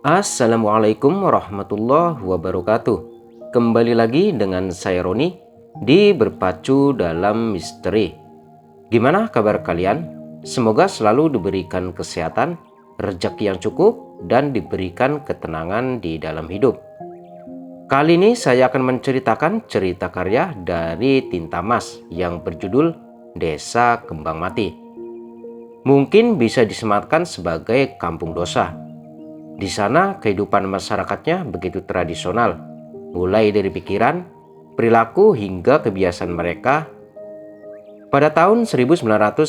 Assalamualaikum warahmatullahi wabarakatuh. Kembali lagi dengan saya Roni di Berpacu dalam Misteri. Gimana kabar kalian? Semoga selalu diberikan kesehatan, rezeki yang cukup, dan diberikan ketenangan di dalam hidup. Kali ini saya akan menceritakan cerita karya dari Tinta Mas yang berjudul Desa Kembang Mati. Mungkin bisa disematkan sebagai kampung dosa. Di sana kehidupan masyarakatnya begitu tradisional, mulai dari pikiran, perilaku hingga kebiasaan mereka. Pada tahun 1990,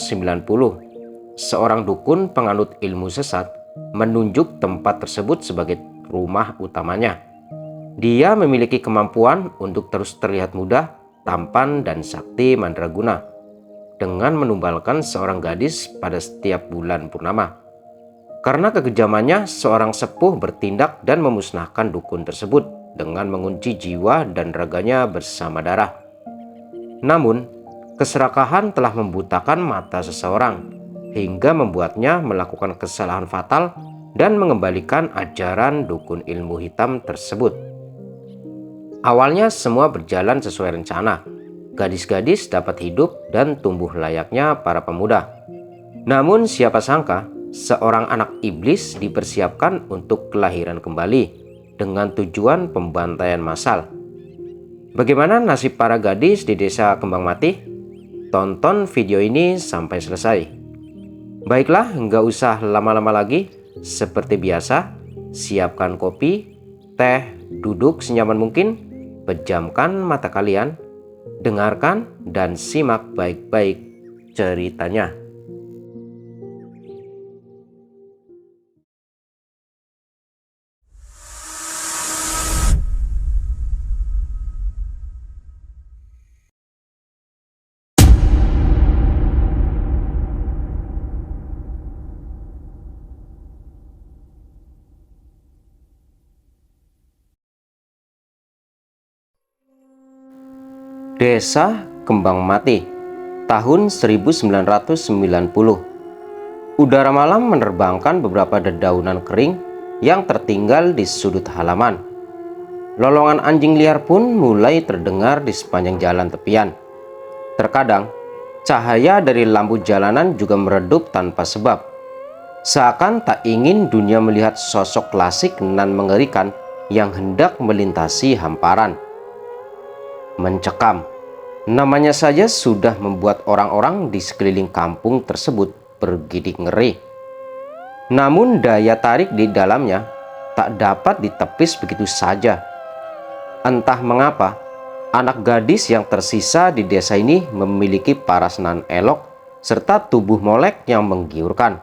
seorang dukun penganut ilmu sesat menunjuk tempat tersebut sebagai rumah utamanya. Dia memiliki kemampuan untuk terus terlihat muda, tampan, dan sakti mandraguna dengan menumbalkan seorang gadis pada setiap bulan purnama. Karena kekejamannya, seorang sepuh bertindak dan memusnahkan dukun tersebut dengan mengunci jiwa dan raganya bersama darah. Namun, keserakahan telah membutakan mata seseorang hingga membuatnya melakukan kesalahan fatal dan mengembalikan ajaran dukun ilmu hitam tersebut. Awalnya semua berjalan sesuai rencana. Gadis-gadis dapat hidup dan tumbuh layaknya para pemuda. Namun siapa sangka seorang anak iblis dipersiapkan untuk kelahiran kembali dengan tujuan pembantaian massal. Bagaimana nasib para gadis di desa Kembang Mati? Tonton video ini sampai selesai. Baiklah, nggak usah lama-lama lagi. Seperti biasa, siapkan kopi, teh, duduk senyaman mungkin, pejamkan mata kalian, dengarkan dan simak baik-baik ceritanya. Desa Kembang Mati, tahun 1990. Udara malam menerbangkan beberapa dedaunan kering yang tertinggal di sudut halaman. Lolongan anjing liar pun mulai terdengar di sepanjang jalan tepian. Terkadang, cahaya dari lampu jalanan juga meredup tanpa sebab. Seakan tak ingin dunia melihat sosok klasik nan mengerikan yang hendak melintasi hamparan. Mencekam, namanya saja sudah membuat orang-orang di sekeliling kampung tersebut bergidik ngeri. Namun daya tarik di dalamnya tak dapat ditepis begitu saja. Entah mengapa, anak gadis yang tersisa di desa ini memiliki paras nan elok serta tubuh molek yang menggiurkan.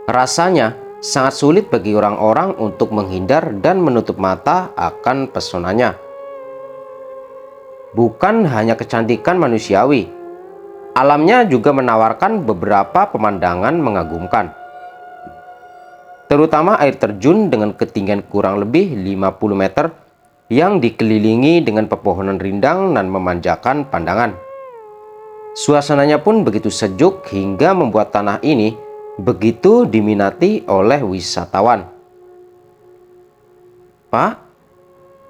Rasanya sangat sulit bagi orang-orang untuk menghindar dan menutup mata akan pesonanya. Bukan hanya kecantikan manusiawi, alamnya juga menawarkan beberapa pemandangan mengagumkan. Terutama air terjun dengan ketinggian kurang lebih 50 meter yang dikelilingi dengan pepohonan rindang dan memanjakan pandangan. Suasananya pun begitu sejuk hingga membuat tanah ini begitu diminati oleh wisatawan. Pak,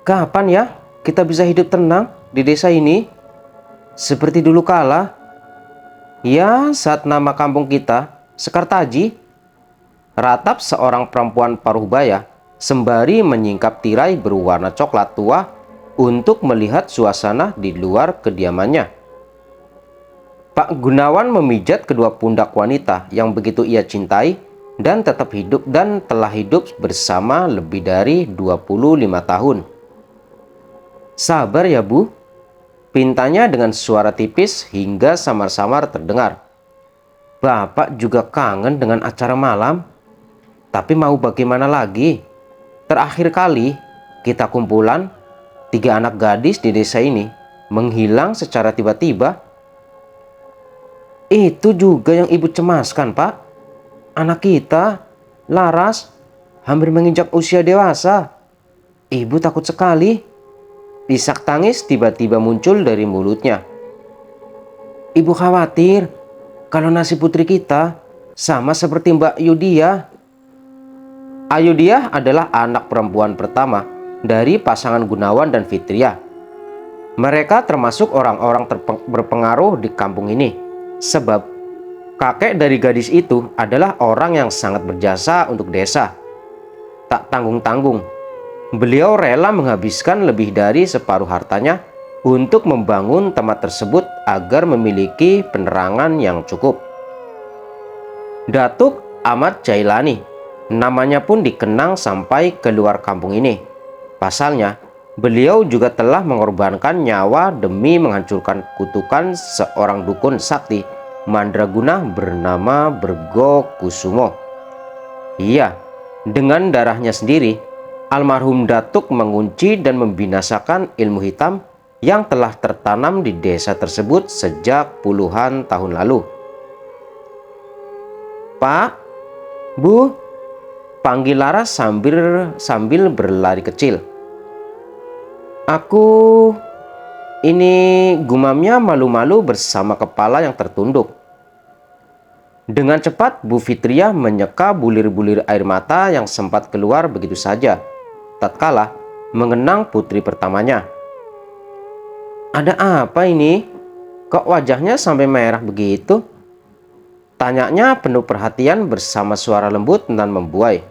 kapan ya kita bisa hidup tenang di desa ini seperti dulu kala? Ya, saat nama kampung kita Sekartaji, ratap seorang perempuan paruh-baya sembari menyingkap tirai berwarna coklat tua untuk melihat suasana di luar kediamannya. Pak Gunawan memijat kedua pundak wanita yang begitu ia cintai dan tetap hidup dan telah hidup bersama lebih dari 25 tahun. Sabar ya Bu, pintanya dengan suara tipis hingga samar-samar terdengar. Bapak juga kangen dengan acara malam. Tapi mau bagaimana lagi? Terakhir kali kita kumpulan 3 anak gadis di desa ini menghilang secara tiba-tiba. Itu juga yang Ibu cemaskan, Pak. Anak kita, Laras, hampir menginjak usia dewasa. Ibu takut sekali. Isak tangis tiba-tiba muncul dari mulutnya. Ibu khawatir kalau nasib putri kita sama seperti Mbak Yudia. Ayudiah adalah anak perempuan pertama dari pasangan Gunawan dan Fitria. Mereka termasuk orang-orang berpengaruh di kampung ini, sebab kakek dari gadis itu adalah orang yang sangat berjasa untuk desa. Tak tanggung-tanggung, beliau rela menghabiskan lebih dari separuh hartanya untuk membangun tempat tersebut agar memiliki penerangan yang cukup. Datuk Ahmad Jailani, namanya pun dikenang sampai keluar kampung ini. Pasalnya, beliau juga telah mengorbankan nyawa demi menghancurkan kutukan seorang dukun sakti mandraguna bernama Bergo Kusumo. Iya, dengan darahnya sendiri, almarhum Datuk mengunci dan membinasakan ilmu hitam yang telah tertanam di desa tersebut sejak puluhan tahun lalu. "Pak, Bu," panggil Laras sambil berlari kecil. "Aku..." Ini gumamnya malu-malu bersama kepala yang tertunduk. Dengan cepat Bu Fitria menyeka bulir-bulir air mata yang sempat keluar begitu saja tatkala mengenang putri pertamanya. "Ada apa ini? Kok wajahnya sampai merah begitu?" tanyanya penuh perhatian bersama suara lembut dan membuai.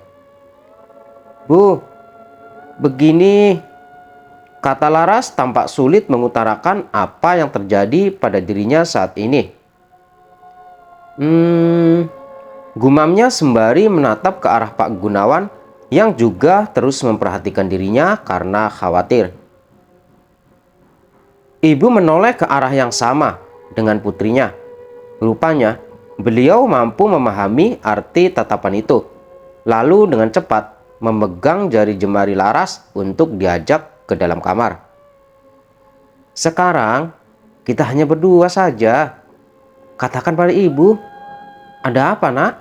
"Bu, begini," kata Laras tampak sulit mengutarakan apa yang terjadi pada dirinya saat ini. Gumamnya sembari menatap ke arah Pak Gunawan yang juga terus memperhatikan dirinya karena khawatir. Ibu menoleh ke arah yang sama dengan putrinya. Rupanya, beliau mampu memahami arti tatapan itu, lalu dengan cepat memegang jari jemari Laras untuk diajak ke dalam kamar. "Sekarang kita hanya berdua saja. Katakan pada ibu, ada apa, Nak?"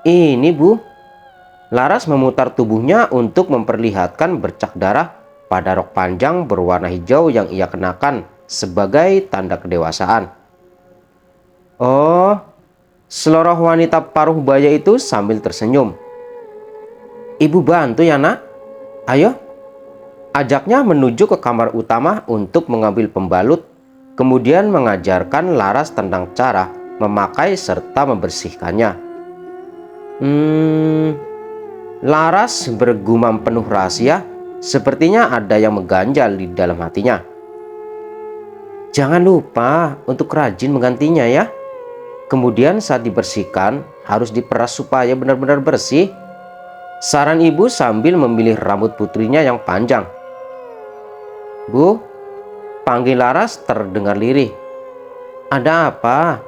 "Ini, Bu." Laras memutar tubuhnya untuk memperlihatkan bercak darah pada rok panjang berwarna hijau yang ia kenakan sebagai tanda kedewasaan. "Oh," seloroh wanita paruh baya itu sambil tersenyum. "Ibu bantu ya, Nak. Ayo." Ajaknya menuju ke kamar utama untuk mengambil pembalut, kemudian mengajarkan Laras tentang cara memakai serta membersihkannya. Laras bergumam penuh rahasia, sepertinya ada yang mengganjal di dalam hatinya. "Jangan lupa untuk rajin menggantinya ya. Kemudian saat dibersihkan harus diperas supaya benar-benar bersih," saran ibu sambil memilih rambut putrinya yang panjang. "Bu," panggil Laras terdengar lirih. "Ada apa?"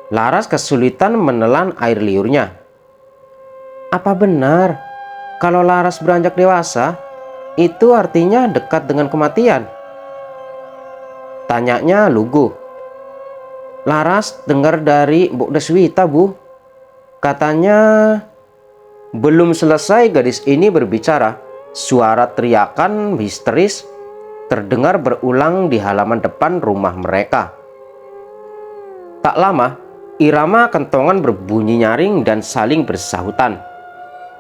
Laras kesulitan menelan air liurnya. "Apa benar kalau Laras beranjak dewasa itu artinya dekat dengan kematian?" tanyanya lugu. "Laras dengar dari Bu Deswita, Bu. Katanya..." Belum selesai gadis ini berbicara, suara teriakan histeris terdengar berulang di halaman depan rumah mereka. Tak lama, irama kentongan berbunyi nyaring dan saling bersahutan.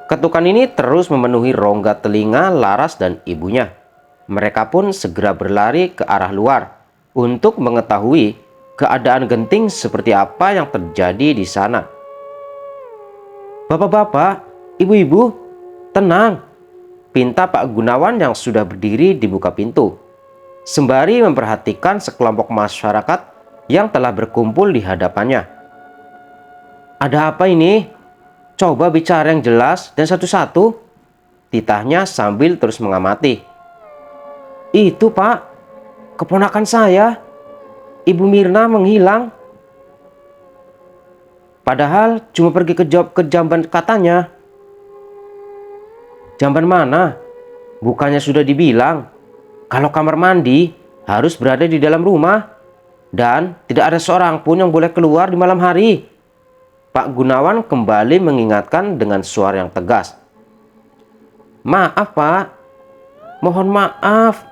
Ketukan ini terus memenuhi rongga telinga Laras dan ibunya. Mereka pun segera berlari ke arah luar untuk mengetahui keadaan genting seperti apa yang terjadi di sana. "Bapak-bapak, ibu-ibu, tenang," pinta Pak Gunawan yang sudah berdiri di muka pintu, sembari memperhatikan sekelompok masyarakat yang telah berkumpul di hadapannya. "Ada apa ini? Coba bicara yang jelas dan satu-satu," titahnya sambil terus mengamati. "Itu, Pak, keponakan saya, Ibu Mirna, menghilang. Padahal cuma pergi ke jamban katanya." "Jamban mana? Bukannya sudah dibilang kalau kamar mandi harus berada di dalam rumah dan tidak ada seorang pun yang boleh keluar di malam hari?" Pak Gunawan kembali mengingatkan dengan suara yang tegas. "Maaf, Pak. Mohon maaf,"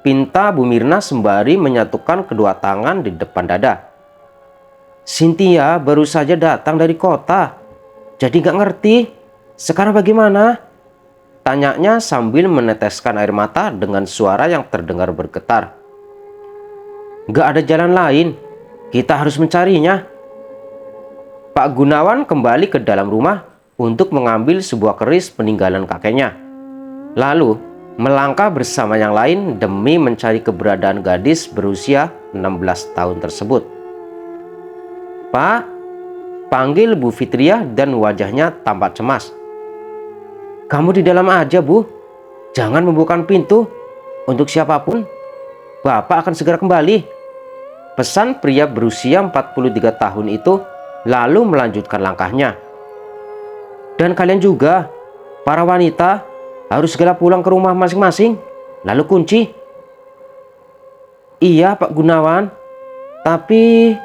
pinta Bu Mirna sembari menyatukan kedua tangan di depan dada. "Cynthia baru saja datang dari kota, jadi gak ngerti Sekarang bagaimana? Tanyanya sambil meneteskan air mata dengan suara yang terdengar bergetar. Gak ada jalan lain, kita harus mencarinya. Pak Gunawan kembali ke dalam rumah untuk mengambil sebuah keris peninggalan kakeknya. Lalu melangkah bersama yang lain demi mencari keberadaan gadis berusia 16 tahun tersebut. Pak, panggil Bu Fitriah dan wajahnya tampak cemas. Kamu di dalam aja, Bu. Jangan membuka pintu untuk siapapun. Bapak akan segera kembali. Pesan pria berusia 43 tahun itu lalu melanjutkan langkahnya. Dan kalian juga, para wanita, harus segera pulang ke rumah masing-masing. Lalu kunci. Iya, Pak Gunawan. Tapi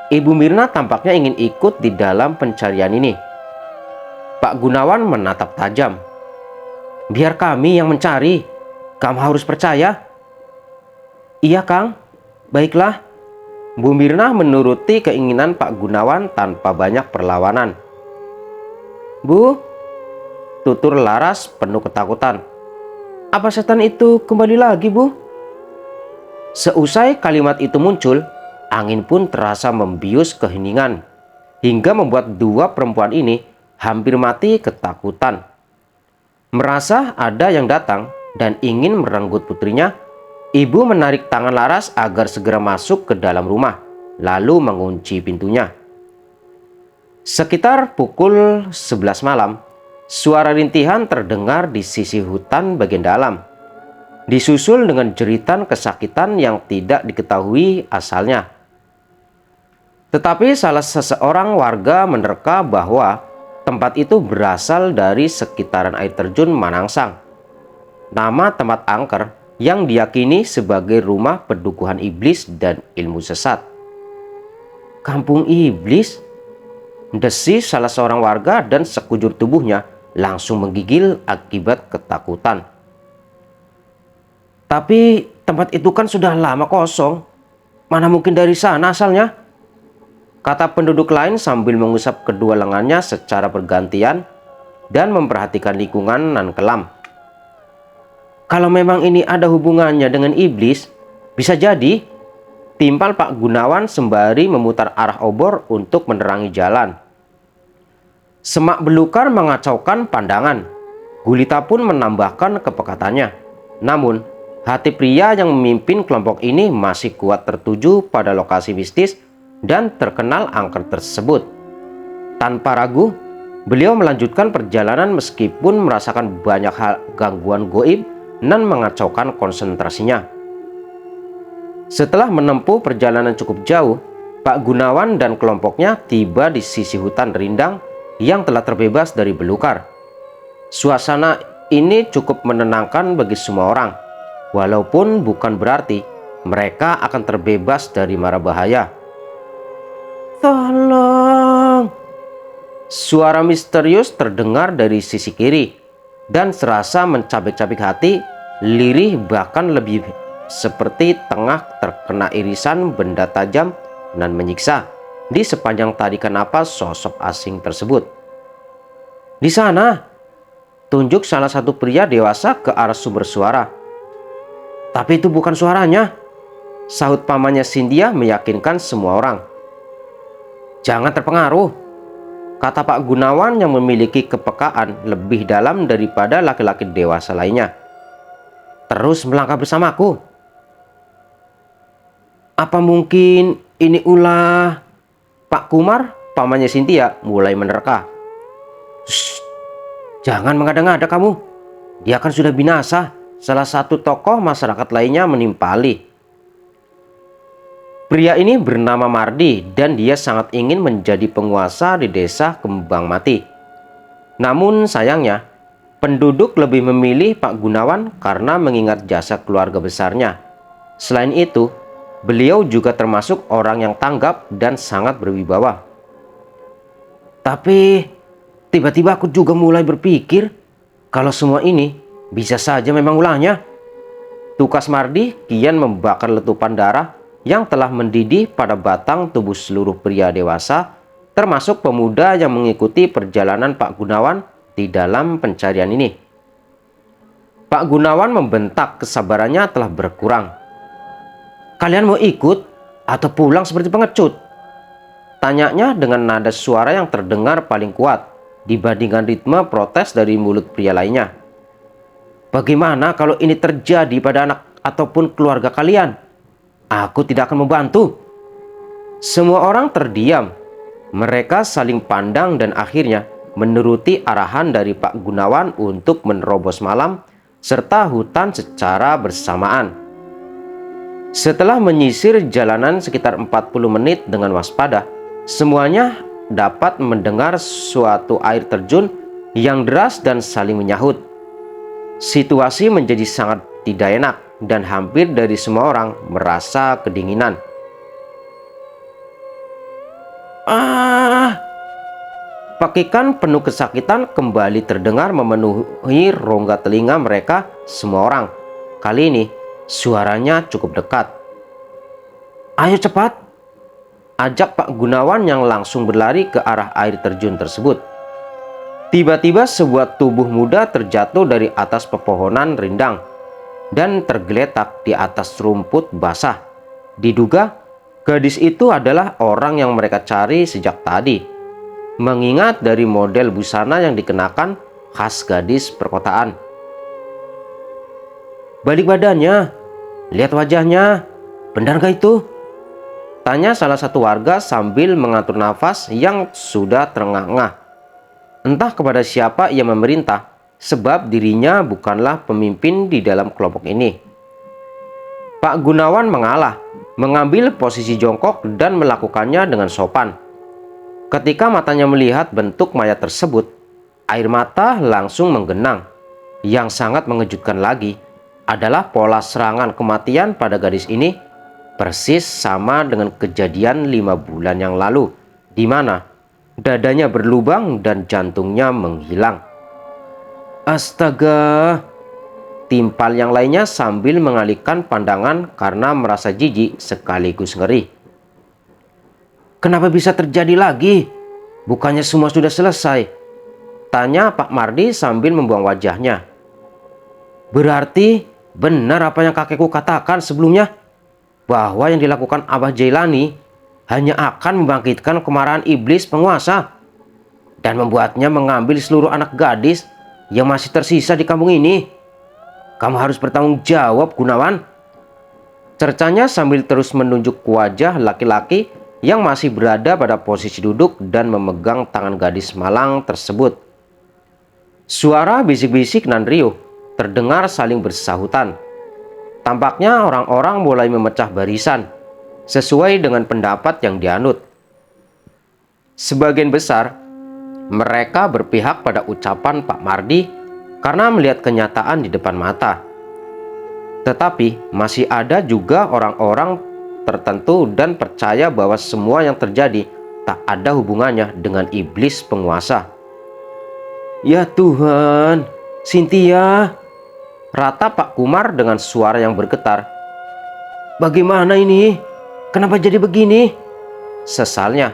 Ibu Mirna tampaknya ingin ikut di dalam pencarian ini. Pak Gunawan menatap tajam. Biar kami yang mencari. Kamu harus percaya. Iya, Kang. Baiklah. Bu Mirna menuruti keinginan Pak Gunawan tanpa banyak perlawanan. Bu, tutur Laras penuh ketakutan. Apa setan itu kembali lagi, Bu? Seusai kalimat itu muncul, angin pun terasa membius keheningan, hingga membuat dua perempuan ini hampir mati ketakutan. Merasa ada yang datang dan ingin merenggut putrinya, ibu menarik tangan Laras agar segera masuk ke dalam rumah, lalu mengunci pintunya. Sekitar pukul 11 malam, suara rintihan terdengar di sisi hutan bagian dalam, disusul dengan jeritan kesakitan yang tidak diketahui asalnya. Tetapi salah seseorang warga menerka bahwa tempat itu berasal dari sekitaran air terjun Manangsang, nama tempat angker yang diyakini sebagai rumah pedukuhan iblis dan ilmu sesat. Kampung iblis? Desis salah seorang warga dan sekujur tubuhnya langsung menggigil akibat ketakutan. Tapi tempat itu kan sudah lama kosong. Mana mungkin dari sana asalnya? Kata penduduk lain sambil mengusap kedua lengannya secara bergantian dan memperhatikan lingkungan nan kelam. Kalau memang ini ada hubungannya dengan iblis, bisa jadi, timpal Pak Gunawan sembari memutar arah obor untuk menerangi jalan. Semak belukar mengacaukan pandangan. Gulita pun menambahkan kepekatannya. Namun, hati pria yang memimpin kelompok ini masih kuat tertuju pada lokasi mistis dan terkenal angker tersebut. Tanpa ragu, beliau melanjutkan perjalanan meskipun merasakan banyak hal gangguan goib dan mengacaukan konsentrasinya. Setelah menempuh perjalanan cukup jauh, Pak Gunawan dan kelompoknya tiba di sisi hutan rindang yang telah terbebas dari belukar. Suasana ini cukup menenangkan bagi semua orang, walaupun bukan berarti mereka akan terbebas dari mara bahaya. Tolong! Suara misterius terdengar dari sisi kiri dan serasa mencabik-cabik hati, lirih bahkan lebih seperti tengah terkena irisan benda tajam dan menyiksa di sepanjang tarikan napas sosok asing tersebut. Di sana, tunjuk salah satu pria dewasa ke arah sumber suara. Tapi itu bukan suaranya, sahut pamannya Cynthia meyakinkan semua orang. Jangan terpengaruh, kata Pak Gunawan yang memiliki kepekaan lebih dalam daripada laki-laki dewasa lainnya. Terus melangkah bersamaku. Apa mungkin ini ulah Pak Kumar? Pamannya Cynthia mulai menerka. Shh, jangan mengada-ngada kamu. Dia kan sudah binasa. Salah satu tokoh masyarakat lainnya menimpali. Pria ini bernama Mardi dan dia sangat ingin menjadi penguasa di desa Kembang Mati. Namun sayangnya, penduduk lebih memilih Pak Gunawan karena mengingat jasa keluarga besarnya. Selain itu, beliau juga termasuk orang yang tanggap dan sangat berwibawa. Tapi tiba-tiba aku juga mulai berpikir kalau semua ini bisa saja memang ulahnya. Tukas Mardi kian membakar letupan darah yang telah mendidih pada batang tubuh seluruh pria dewasa, termasuk pemuda yang mengikuti perjalanan Pak Gunawan di dalam pencarian ini. Pak Gunawan membentak kesabarannya telah berkurang. "Kalian mau ikut atau pulang seperti pengecut?" tanyanya dengan nada suara yang terdengar paling kuat dibandingkan ritme protes dari mulut pria lainnya. "Bagaimana kalau ini terjadi pada anak ataupun keluarga kalian? Aku tidak akan membantu." Semua orang terdiam. Mereka saling pandang dan akhirnya menuruti arahan dari Pak Gunawan untuk menerobos malam serta hutan secara bersamaan. Setelah menyisir jalanan sekitar 40 menit dengan waspada, semuanya dapat mendengar suatu air terjun yang deras dan saling menyahut. Situasi menjadi sangat tidak enak dan hampir dari semua orang merasa kedinginan. Pakikan penuh kesakitan kembali terdengar memenuhi rongga telinga mereka semua orang. Kali ini suaranya cukup dekat. "Ayo cepat!" ajak Pak Gunawan yang langsung berlari ke arah air terjun tersebut. Tiba-tiba sebuah tubuh muda terjatuh dari atas pepohonan rindang dan tergeletak di atas rumput basah. Diduga gadis itu adalah orang yang mereka cari sejak tadi, mengingat dari model busana yang dikenakan khas gadis perkotaan. "Balik badannya, lihat wajahnya, benar gak itu?" tanya salah satu warga sambil mengatur nafas yang sudah terengah-engah. Entah kepada siapa ia memerintah, sebab dirinya bukanlah pemimpin di dalam kelompok ini. Pak Gunawan mengalah, mengambil posisi jongkok dan melakukannya dengan sopan. Ketika matanya melihat bentuk mayat tersebut, air mata langsung menggenang. Yang sangat mengejutkan lagi adalah pola serangan kematian pada gadis ini persis sama dengan kejadian 5 bulan yang lalu, di mana dadanya berlubang dan jantungnya menghilang. "Astaga!" timpal yang lainnya sambil mengalihkan pandangan karena merasa jijik sekaligus ngeri. "Kenapa bisa terjadi lagi? Bukannya semua sudah selesai?" tanya Pak Mardi sambil membuang wajahnya. "Berarti benar apa yang kakekku katakan sebelumnya, bahwa yang dilakukan Abah Jailani hanya akan membangkitkan kemarahan iblis penguasa dan membuatnya mengambil seluruh anak gadis yang masih tersisa di kampung ini. Kamu harus bertanggung jawab, Gunawan," cercanya sambil terus menunjuk ke wajah laki-laki yang masih berada pada posisi duduk dan memegang tangan gadis malang tersebut. Suara bisik-bisik nan riuh terdengar saling bersahutan. Tampaknya orang-orang mulai memecah barisan sesuai dengan pendapat yang dianut. Sebagian besar mereka berpihak pada ucapan Pak Mardi karena melihat kenyataan di depan mata. Tetapi masih ada juga orang-orang tertentu dan percaya bahwa semua yang terjadi tak ada hubungannya dengan iblis penguasa. "Ya Tuhan, Cynthia!" rata Pak Kumar dengan suara yang bergetar. "Bagaimana ini? Kenapa jadi begini?" sesalnya.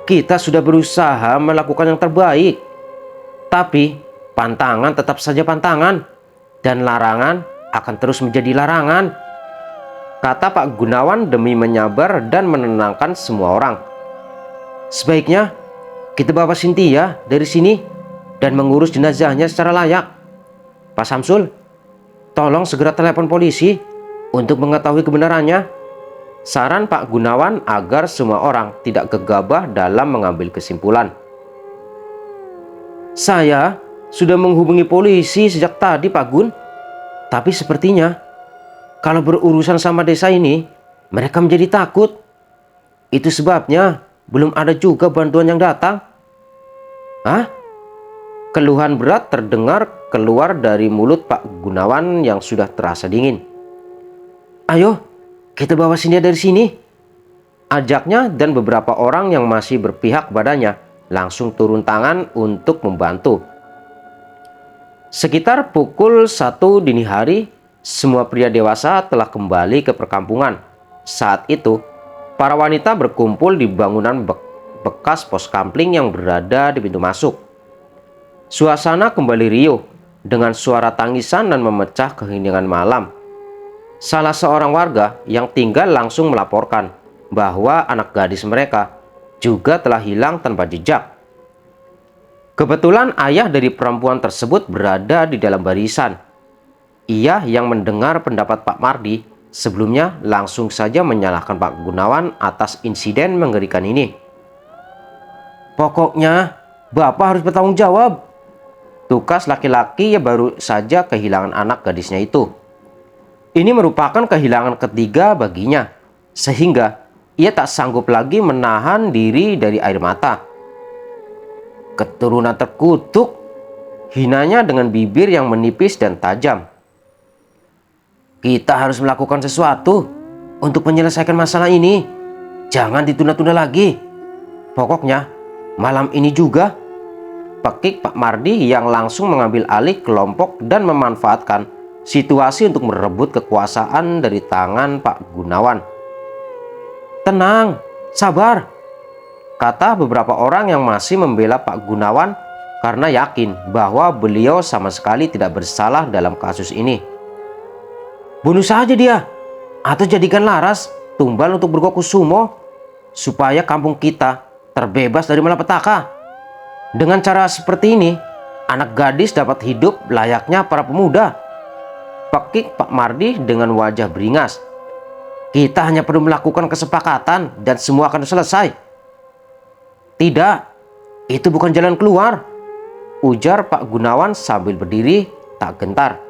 "Kita sudah berusaha melakukan yang terbaik, tapi pantangan tetap saja pantangan dan larangan akan terus menjadi larangan," kata Pak Gunawan demi menyabar dan menenangkan semua orang. "Sebaiknya kita bawa Cynthia dari sini dan mengurus jenazahnya secara layak. Pak Samsul, tolong segera telepon polisi untuk mengetahui kebenarannya," saran Pak Gunawan agar semua orang tidak gegabah dalam mengambil kesimpulan. "Saya sudah menghubungi polisi sejak tadi, Pak Gun, tapi sepertinya kalau berurusan sama desa ini, mereka menjadi takut. Itu sebabnya belum ada juga bantuan yang datang." "Hah?" Keluhan berat terdengar keluar dari mulut Pak Gunawan yang sudah terasa dingin. "Ayo, kita bawa Cynthia dari sini," ajaknya, dan beberapa orang yang masih berpihak padanya langsung turun tangan untuk membantu. Sekitar pukul 1 dini hari, semua pria dewasa telah kembali ke perkampungan. Saat itu, para wanita berkumpul di bangunan bekas pos kampling yang berada di pintu masuk. Suasana kembali riuh dengan suara tangisan dan memecah keheningan malam. Salah seorang warga yang tinggal langsung melaporkan bahwa anak gadis mereka juga telah hilang tanpa jejak. Kebetulan ayah dari perempuan tersebut berada di dalam barisan. Ia yang mendengar pendapat Pak Mardi sebelumnya langsung saja menyalahkan Pak Gunawan atas insiden mengerikan ini. "Pokoknya Bapak harus bertanggung jawab," tukas laki-laki yang baru saja kehilangan anak gadisnya itu. Ini merupakan kehilangan ketiga baginya, sehingga ia tak sanggup lagi menahan diri dari air mata. "Keturunan terkutuk," hinanya dengan bibir yang menipis dan tajam. "Kita harus melakukan sesuatu untuk menyelesaikan masalah ini. Jangan ditunda-tunda lagi. Pokoknya malam ini juga," pekik Pak Mardi yang langsung mengambil alih kelompok dan memanfaatkan situasi untuk merebut kekuasaan dari tangan Pak Gunawan. "Tenang, sabar," kata beberapa orang yang masih membela Pak Gunawan karena yakin bahwa beliau sama sekali tidak bersalah dalam kasus ini. "Bunuh saja dia, atau jadikan Laras tumbal untuk Bergokusumo, supaya kampung kita terbebas dari malapetaka. Dengan cara seperti ini, anak gadis dapat hidup layaknya para pemuda," pekik Pak Mardi dengan wajah beringas. "Kita hanya perlu melakukan kesepakatan dan semua akan selesai." "Tidak, itu bukan jalan keluar," ujar Pak Gunawan sambil berdiri tak gentar.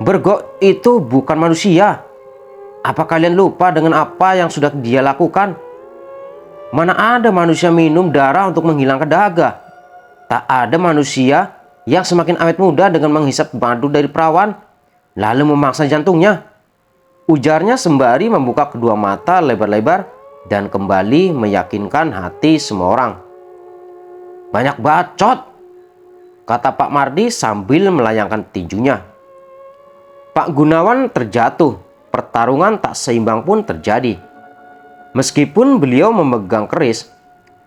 "Bergok itu bukan manusia. Apa kalian lupa dengan apa yang sudah dia lakukan? Mana ada manusia minum darah untuk menghilangkan dahaga. Tak ada manusia yang semakin awet muda dengan menghisap madu dari perawan, lalu memaksa jantungnya," ujarnya sembari membuka kedua mata lebar-lebar dan kembali meyakinkan hati semua orang. "Banyak bacot," kata Pak Mardi sambil melayangkan tinjunya. Pak Gunawan terjatuh, pertarungan tak seimbang pun terjadi. Meskipun beliau memegang keris,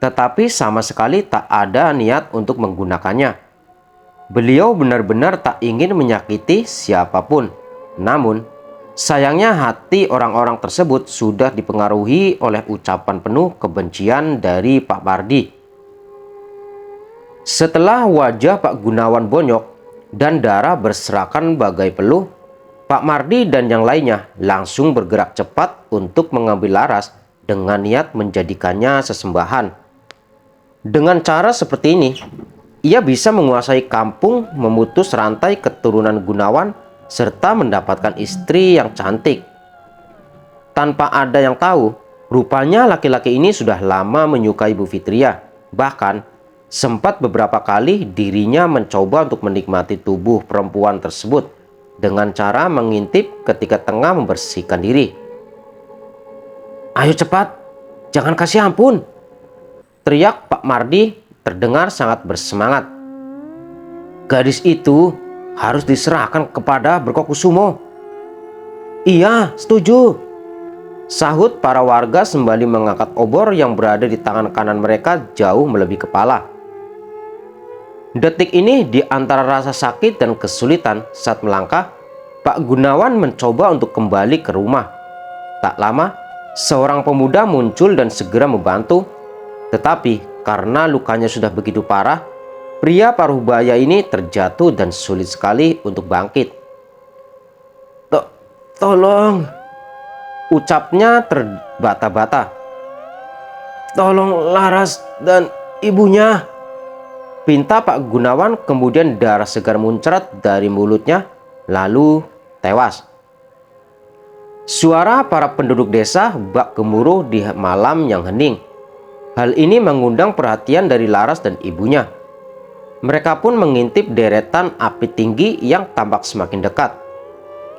tetapi sama sekali tak ada niat untuk menggunakannya. Beliau benar-benar tak ingin menyakiti siapapun. Namun, sayangnya hati orang-orang tersebut sudah dipengaruhi oleh ucapan penuh kebencian dari Pak Mardi. Setelah wajah Pak Gunawan bonyok dan darah berserakan bagai peluh, Pak Mardi dan yang lainnya langsung bergerak cepat untuk mengambil Laras dengan niat menjadikannya sesembahan. Dengan cara seperti ini, ia bisa menguasai kampung, memutus rantai keturunan Gunawan, serta mendapatkan istri yang cantik. Tanpa ada yang tahu, rupanya laki-laki ini sudah lama menyukai Bu Fitria. Bahkan, sempat beberapa kali dirinya mencoba untuk menikmati tubuh perempuan tersebut dengan cara mengintip ketika tengah membersihkan diri. "Ayo cepat, jangan kasih ampun," teriak Pak Mardi terdengar sangat bersemangat. "Gadis itu harus diserahkan kepada Bergokusumo." "Iya, setuju," sahut para warga sembari mengangkat obor yang berada di tangan kanan mereka jauh melebihi kepala. Detik ini, di antara rasa sakit dan kesulitan saat melangkah, Pak Gunawan mencoba untuk kembali ke rumah. Tak lama, seorang pemuda muncul dan segera membantu. Tetapi karena lukanya sudah begitu parah, pria paruh baya ini terjatuh dan sulit sekali untuk bangkit. Tolong," ucapnya terbata-bata. "Tolong Laras dan ibunya," pinta Pak Gunawan, kemudian darah segar muncrat dari mulutnya, lalu tewas. Suara para penduduk desa bak gemuruh di malam yang hening. Hal ini mengundang perhatian dari Laras dan ibunya. Mereka pun mengintip deretan api tinggi yang tampak semakin dekat.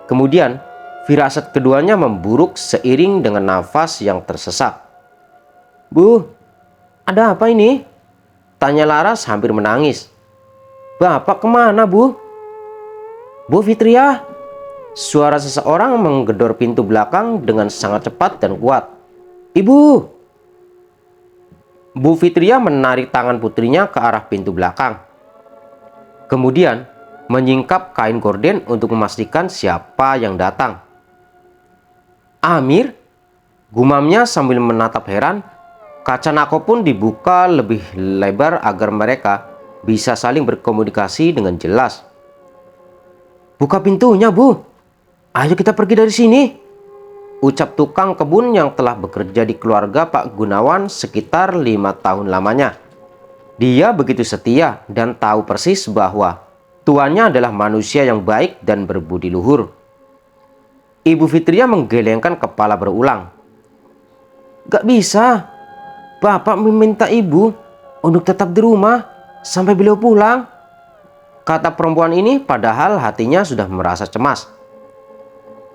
Kemudian, firasat keduanya memburuk seiring dengan nafas yang tersesak. "Bu, ada apa ini?" tanya Laras hampir menangis. "Bapak kemana, Bu?" "Bu Fitria," suara seseorang menggedor pintu belakang dengan sangat cepat dan kuat. "Ibu!" Bu Fitria menarik tangan putrinya ke arah pintu belakang. Kemudian menyingkap kain gorden untuk memastikan siapa yang datang. "Amir?" gumamnya sambil menatap heran. Kaca Nako pun dibuka lebih lebar agar mereka bisa saling berkomunikasi dengan jelas. "Buka pintunya, Bu. Ayo kita pergi dari sini," ucap tukang kebun yang telah bekerja di keluarga Pak Gunawan sekitar 5 tahun lamanya. Dia begitu setia dan tahu persis bahwa tuannya adalah manusia yang baik dan berbudi luhur. Ibu Fitria menggelengkan kepala berulang. "Gak bisa. Bapak meminta ibu untuk tetap di rumah sampai beliau pulang," kata perempuan ini padahal hatinya sudah merasa cemas.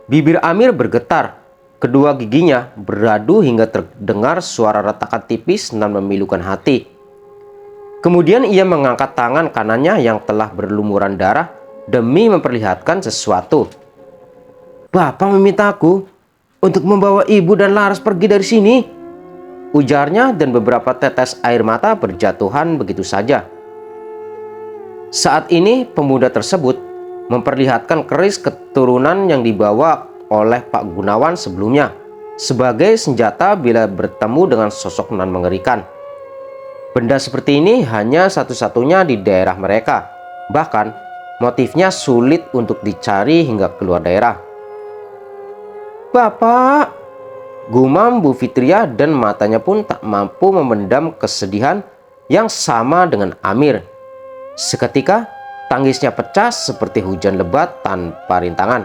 Bibir Amir bergetar. Kedua giginya beradu hingga terdengar suara retakan tipis dan memilukan hati. Kemudian ia mengangkat tangan kanannya yang telah berlumuran darah demi memperlihatkan sesuatu. "Bapak meminta aku untuk membawa ibu dan Laras pergi dari sini," ujarnya, dan beberapa tetes air mata berjatuhan begitu saja. Saat ini pemuda tersebut memperlihatkan keris keturunan yang dibawa oleh Pak Gunawan sebelumnya sebagai senjata bila bertemu dengan sosok nan mengerikan. Benda seperti ini hanya satu-satunya di daerah mereka. Bahkan motifnya sulit untuk dicari hingga keluar daerah. "Bapak," gumam Bu Fitria, dan matanya pun tak mampu memendam kesedihan yang sama dengan Amir. Seketika tangisnya pecah seperti hujan lebat tanpa rintangan.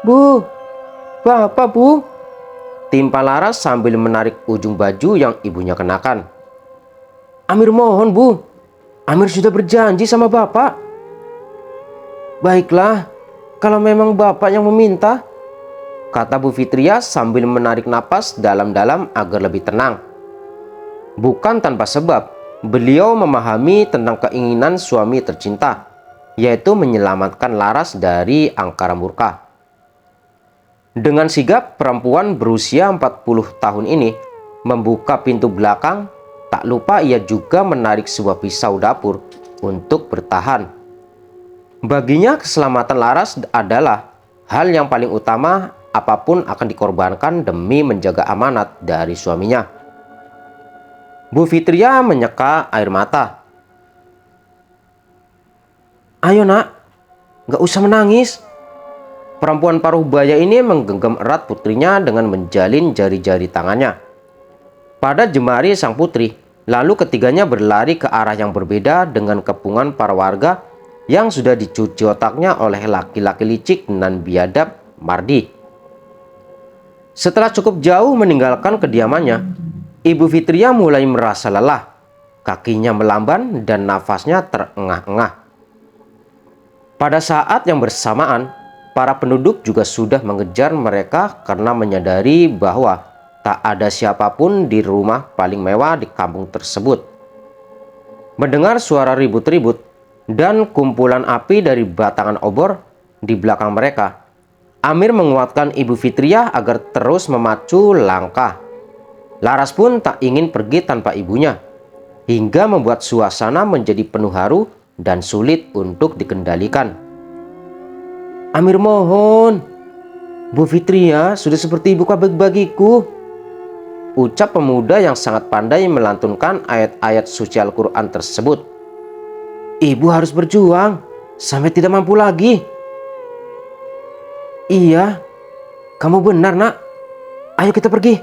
"Bu, Bapak, Bu," timpal Laras sambil menarik ujung baju yang ibunya kenakan. "Amir mohon, Bu. Amir sudah berjanji sama Bapak." "Baiklah, kalau memang Bapak yang meminta," kata Bu Fitria sambil menarik napas dalam-dalam agar lebih tenang. Bukan tanpa sebab, beliau memahami tentang keinginan suami tercinta, yaitu menyelamatkan Laras dari angkara murka. Dengan sigap, perempuan berusia 40 tahun ini membuka pintu belakang. Tak lupa ia juga menarik sebuah pisau dapur untuk bertahan. Baginya keselamatan Laras adalah hal yang paling utama. Apapun akan dikorbankan demi menjaga amanat dari suaminya. Bu Fitria menyeka air mata. "Ayo nak, gak usah menangis." Perempuan paruh baya ini menggenggam erat putrinya dengan menjalin jari-jari tangannya pada jemari sang putri. Lalu ketiganya berlari ke arah yang berbeda dengan kepungan para warga yang sudah dicuci otaknya oleh laki-laki licik dan biadab Mardi. Setelah cukup jauh meninggalkan kediamannya, Ibu Fitria mulai merasa lelah. Kakinya melamban dan nafasnya terengah-engah. Pada saat yang bersamaan, para penduduk juga sudah mengejar mereka karena menyadari bahwa tak ada siapapun di rumah paling mewah di kampung tersebut. Mendengar suara ribut-ribut dan kumpulan api dari batangan obor di belakang mereka, Amir menguatkan Ibu Fitria agar terus memacu langkah. Laras pun tak ingin pergi tanpa ibunya, hingga membuat suasana menjadi penuh haru dan sulit untuk dikendalikan. "Amir mohon, Bu Fitria sudah seperti ibu bagiku," ucap pemuda yang sangat pandai melantunkan ayat-ayat suci Al-Quran tersebut. "Ibu harus berjuang sampai tidak mampu lagi." "Iya, kamu benar nak. Ayo kita pergi,"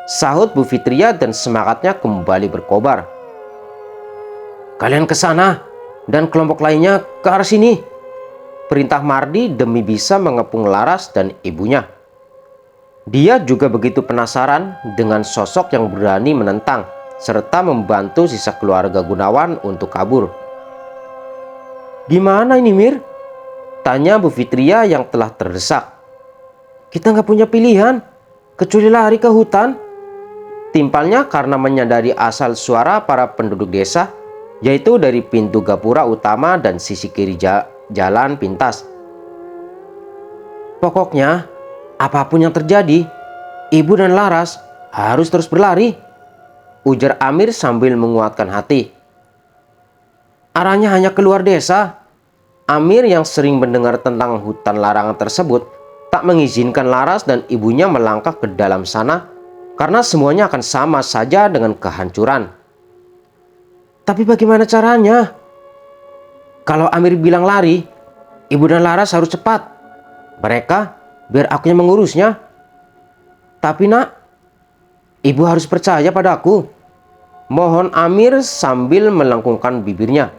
sahut Bu Fitria, dan semangatnya kembali berkobar. "Kalian ke sana dan kelompok lainnya ke arah sini," perintah Mardi demi bisa mengepung Laras dan ibunya. Dia juga begitu penasaran dengan sosok yang berani menentang serta membantu sisa keluarga Gunawan untuk kabur. "Gimana ini, Mir?" tanya Bu Fitria yang telah terdesak. "Kita nggak punya pilihan kecuali lari ke hutan," timpalnya karena menyadari asal suara para penduduk desa, yaitu dari pintu gapura utama dan sisi kiri jalan pintas. "Pokoknya apapun yang terjadi, ibu dan Laras harus terus berlari," ujar Amir sambil menguatkan hati. Arahnya hanya keluar desa. Amir yang sering mendengar tentang hutan larangan tersebut tak mengizinkan Laras dan ibunya melangkah ke dalam sana karena semuanya akan sama saja dengan kehancuran. Tapi bagaimana caranya? Kalau Amir bilang lari, ibu dan Laras harus cepat. Mereka biar aku yang mengurusnya. Tapi nak, ibu harus percaya pada aku. Mohon Amir sambil melengkungkan bibirnya.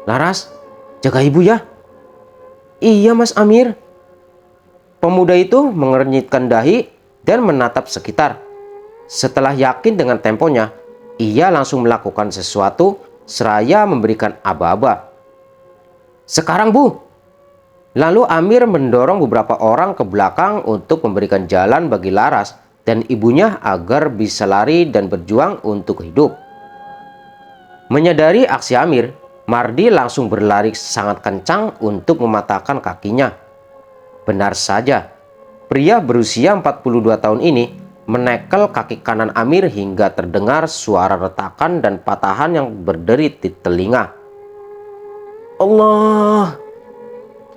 Laras, jaga ibu ya. Iya Mas Amir. Pemuda itu mengernyitkan dahi dan menatap sekitar. Setelah yakin dengan temponya, ia langsung melakukan sesuatu seraya memberikan aba-aba. Sekarang Bu. Lalu Amir mendorong beberapa orang ke belakang untuk memberikan jalan bagi Laras dan ibunya agar bisa lari dan berjuang untuk hidup. Menyadari aksi Amir, Mardi langsung berlari sangat kencang untuk mematahkan kakinya. Benar saja, pria berusia 42 tahun ini menekel kaki kanan Amir hingga terdengar suara retakan dan patahan yang berderit di telinga. Allah!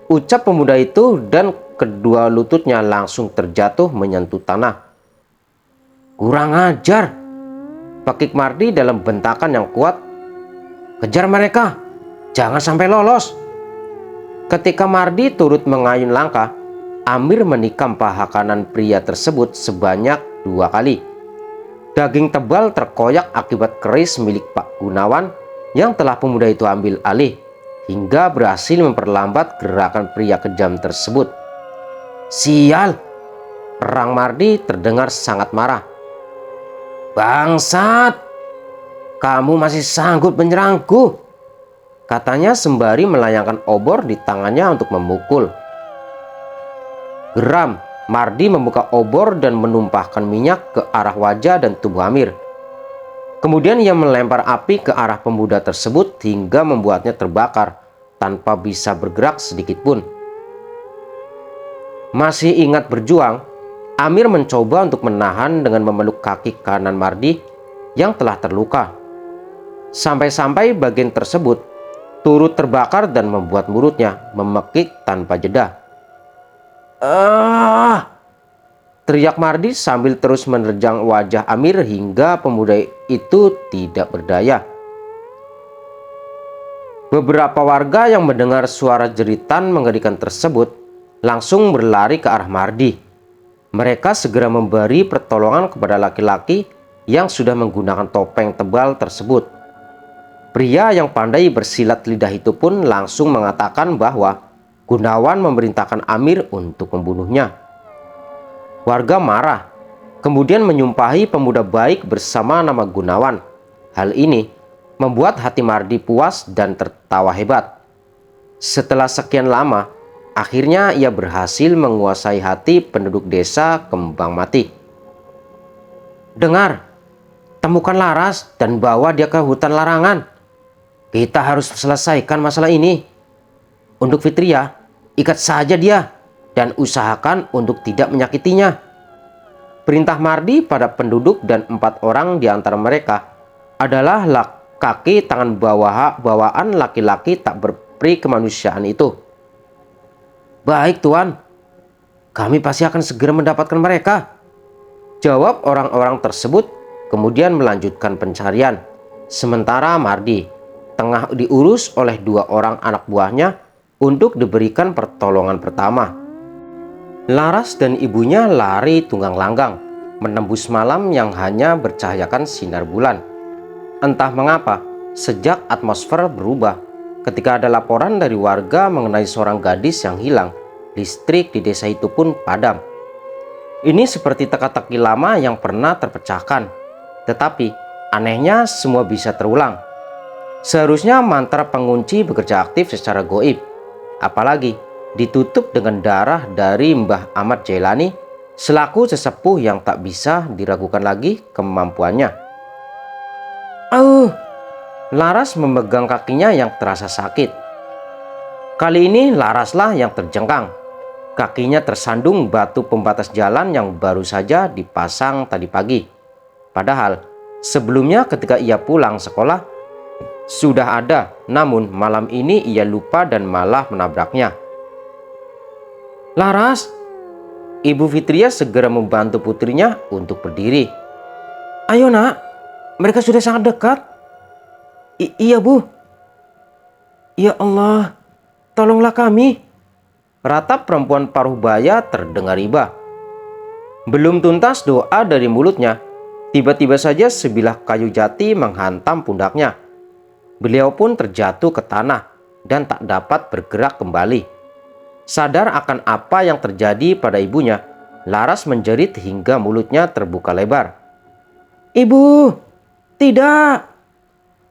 Ucap pemuda itu dan kedua lututnya langsung terjatuh menyentuh tanah. Kurang ajar! Pakik Mardi dalam bentakan yang kuat. Kejar mereka! Jangan sampai lolos! Ketika Mardi turut mengayun langkah, Amir menikam paha kanan pria tersebut sebanyak 2 kali. Daging tebal terkoyak akibat keris milik Pak Gunawan yang telah pemuda itu ambil alih, hingga berhasil memperlambat gerakan pria kejam tersebut. Sial! Perang Mardi terdengar sangat marah. Bangsat! Kamu masih sanggup menyerangku? Katanya sembari melayangkan obor di tangannya untuk memukul. Geram, Mardi membuka obor dan menumpahkan minyak ke arah wajah dan tubuh Amir. Kemudian ia melempar api ke arah pemuda tersebut hingga membuatnya terbakar tanpa bisa bergerak sedikit pun. Masih ingat berjuang, Amir mencoba untuk menahan dengan memeluk kaki kanan Mardi yang telah terluka. Sampai-sampai bagian tersebut turut terbakar dan membuat mulutnya memekik tanpa jeda. Teriak Mardi sambil terus menerjang wajah Amir hingga pemuda itu tidak berdaya. Beberapa warga yang mendengar suara jeritan mengerikan tersebut langsung berlari ke arah Mardi. Mereka segera memberi pertolongan kepada laki-laki yang sudah menggunakan topeng tebal tersebut. Pria yang pandai bersilat lidah itu pun langsung mengatakan bahwa Gunawan memerintahkan Amir untuk membunuhnya. Warga marah, kemudian menyumpahi pemuda baik bersama nama Gunawan. Hal ini membuat hati Mardi puas dan tertawa hebat. Setelah sekian lama, akhirnya ia berhasil menguasai hati penduduk desa Kembang Mati. Dengar, temukan Laras dan bawa dia ke hutan larangan. Kita harus selesaikan masalah ini. Untuk Fitria, ikat saja dia dan usahakan untuk tidak menyakitinya. Perintah Mardi pada penduduk dan 4 orang di antara mereka adalah kaki tangan bawaan laki-laki tak berperi kemanusiaan itu. Baik Tuan, kami pasti akan segera mendapatkan mereka, jawab orang-orang tersebut, kemudian melanjutkan pencarian. Sementara Mardi tengah diurus oleh 2 orang anak buahnya untuk diberikan pertolongan pertama. Laras dan ibunya lari tunggang langgang, menembus malam yang hanya bercahayakan sinar bulan. Entah mengapa, sejak atmosfer berubah, ketika ada laporan dari warga mengenai seorang gadis yang hilang, listrik di desa itu pun padam. Ini seperti teka-teki lama yang pernah terpecahkan, tetapi anehnya semua bisa terulang. Seharusnya mantra pengunci bekerja aktif secara goib, apalagi ditutup dengan darah dari Mbah Ahmad Jailani selaku sesepuh yang tak bisa diragukan lagi kemampuannya. Laras memegang kakinya yang terasa sakit. Kali ini Laraslah yang terjengkang. Kakinya tersandung batu pembatas jalan yang baru saja dipasang tadi pagi. Padahal sebelumnya ketika ia pulang sekolah, Sudah ada, namun malam ini ia lupa dan malah menabraknya. Laras, Ibu Fitria segera membantu putrinya untuk berdiri. Ayo nak, mereka sudah sangat dekat. Iya Bu. Ya Allah, tolonglah kami. Ratap perempuan paruh baya terdengar iba. Belum tuntas doa dari mulutnya, tiba-tiba saja sebilah kayu jati menghantam pundaknya. Beliau pun terjatuh ke tanah dan tak dapat bergerak kembali. Sadar akan apa yang terjadi pada ibunya, Laras menjerit hingga mulutnya terbuka lebar. Ibu, tidak!